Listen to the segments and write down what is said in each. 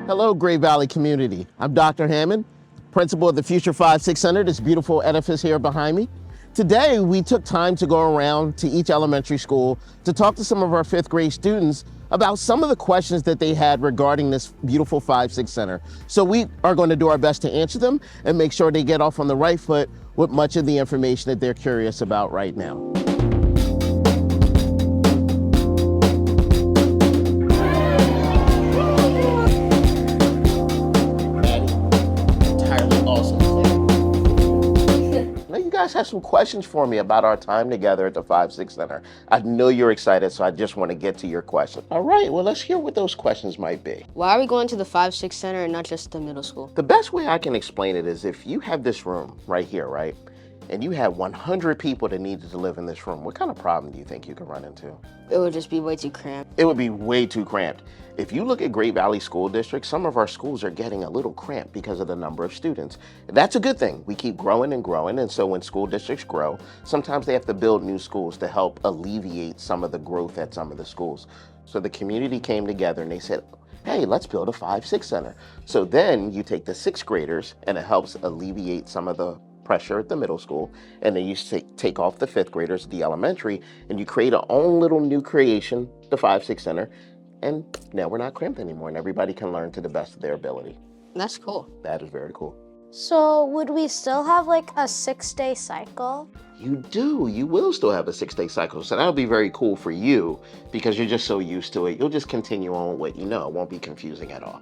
Hello, Great Valley community. I'm Dr. Hammond, principal of the Future 5-6 Center, this beautiful edifice here behind me. Today, we took time to go around to each elementary school to talk to some of our 5th grade students about some of the questions that they had regarding this beautiful 5-6 Center. So we are going to do our best to answer them and make sure they get off on the right foot with much of the information that they're curious about right now. You guys have some questions for me about our time together at the 5-6 Center. I know you're excited, so I just want to get to your question. All right, well, let's hear what those questions might be. Why are we going to the 5-6 Center and not just the middle school? The best way I can explain it is if you have this room right here, right? And you have 100 people that needed to live in this room, what kind of problem do you think you could run into? It would just be way too cramped. It would be way too cramped. If you look at Great Valley School District, some of our schools are getting a little cramped because of the number of students. That's a good thing. We keep growing and growing, and so when school districts grow, sometimes they have to build new schools to help alleviate some of the growth at some of the schools. So the community came together and they said, hey, let's build a 5-6 Center. So then you take the 6th graders and it helps alleviate some of the pressure at the middle school, and then you take off the 5th graders at the elementary, and you create our own little new creation, the 5-6 Center, and now we're not cramped anymore, and everybody can learn to the best of their ability. That's cool. That is very cool. So would we still have like a 6-day cycle? You do. You will still have a 6-day cycle, so that'll be very cool for you because you're just so used to it. You'll just continue on with what you know. It won't be confusing at all.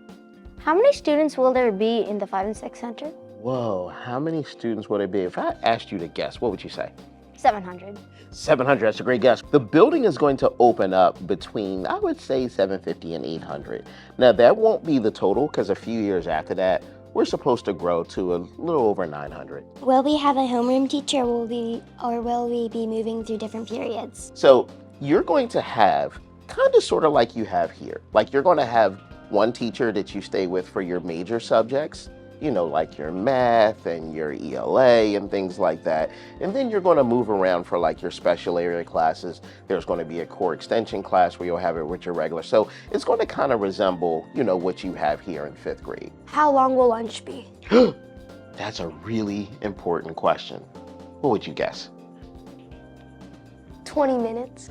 How many students will there be in the 5 and 6 Center? Whoa, how many students would it be? If I asked you to guess, what would you say? 700. 700, that's a great guess. The building is going to open up between, I would say, 750 and 800. Now, that won't be the total because a few years after that, we're supposed to grow to a little over 900. Will we have a homeroom teacher or will we be moving through different periods? So you're going to have kind of sort of like you have here. Like you're going to have one teacher that you stay with for your major subjects, you know, like your math and your ELA and things like that. And then you're going to move around for like your special area classes. There's going to be a core extension class where you'll have it with your regular. So it's going to kind of resemble, you know, what you have here in 5th grade. How long will lunch be? That's a really important question. What would you guess? 20 minutes.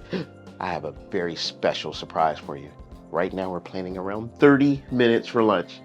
I have a very special surprise for you. Right now we're planning around 30 minutes for lunch.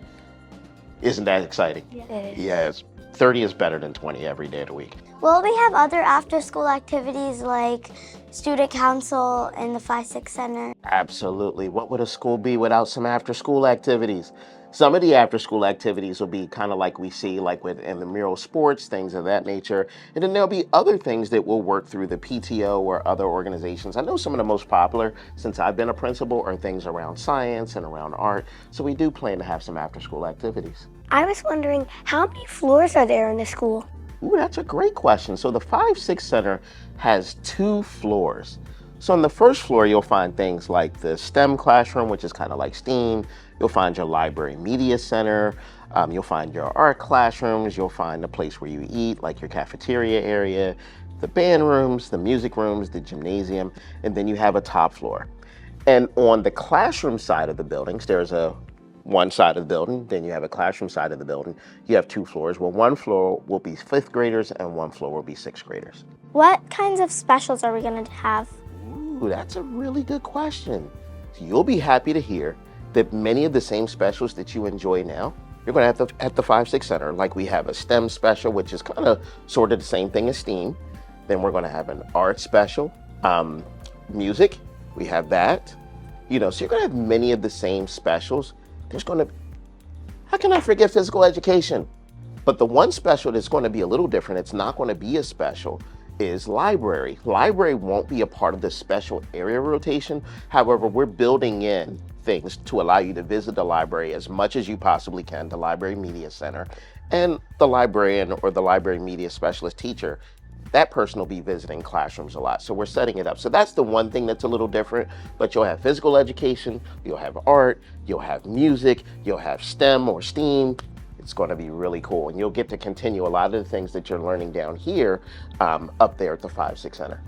Isn't that exciting? Yeah. It is. Yes, 30 is better than 20 every day of the week. Will we have other after-school activities like student council in the 5-6 Center? Absolutely. What would a school be without some after-school activities? Some of the after-school activities will be kind of like we see, like with intramural sports, things of that nature. And then there'll be other things that will work through the PTO or other organizations. I know some of the most popular, since I've been a principal, are things around science and around art. So we do plan to have some after-school activities. I was wondering, how many floors are there in the school? Ooh, that's a great question. So the 5-6 Center has 2 floors. So on the first floor, you'll find things like the STEM classroom, which is kind of like STEAM. You'll find your library media center. You'll find your art classrooms. You'll find the place where you eat, like your cafeteria area, the band rooms, the music rooms, the gymnasium, and then you have a top floor. And on the classroom side of the buildings, there's one side of the building, then you have a classroom side of the building. You have 2 floors. Well, one floor will be 5th graders and one floor will be 6th graders. What kinds of specials are we going to have? Ooh, that's a really good question. So you'll be happy to hear that many of the same specials that you enjoy now, you're going to have at the 5-6 Center. Like we have a STEM special, which is kind of sort of the same thing as STEAM. Then we're going to have an art special, music, we have that. You know, so you're going to have many of the same specials. There's going to, how can I forget physical education? But the one special that's going to be a little different, it's not going to be a special, is library. Library won't be a part of the special area rotation. However, we're building in things to allow you to visit the library as much as you possibly can, the Library Media Center, and the librarian or the library media specialist teacher. That person will be visiting classrooms a lot. So we're setting it up. So that's the one thing that's a little different, but you'll have physical education, you'll have art, you'll have music, you'll have STEM or STEAM. It's going to be really cool. And you'll get to continue a lot of the things that you're learning down here up there at the 5-6 Center.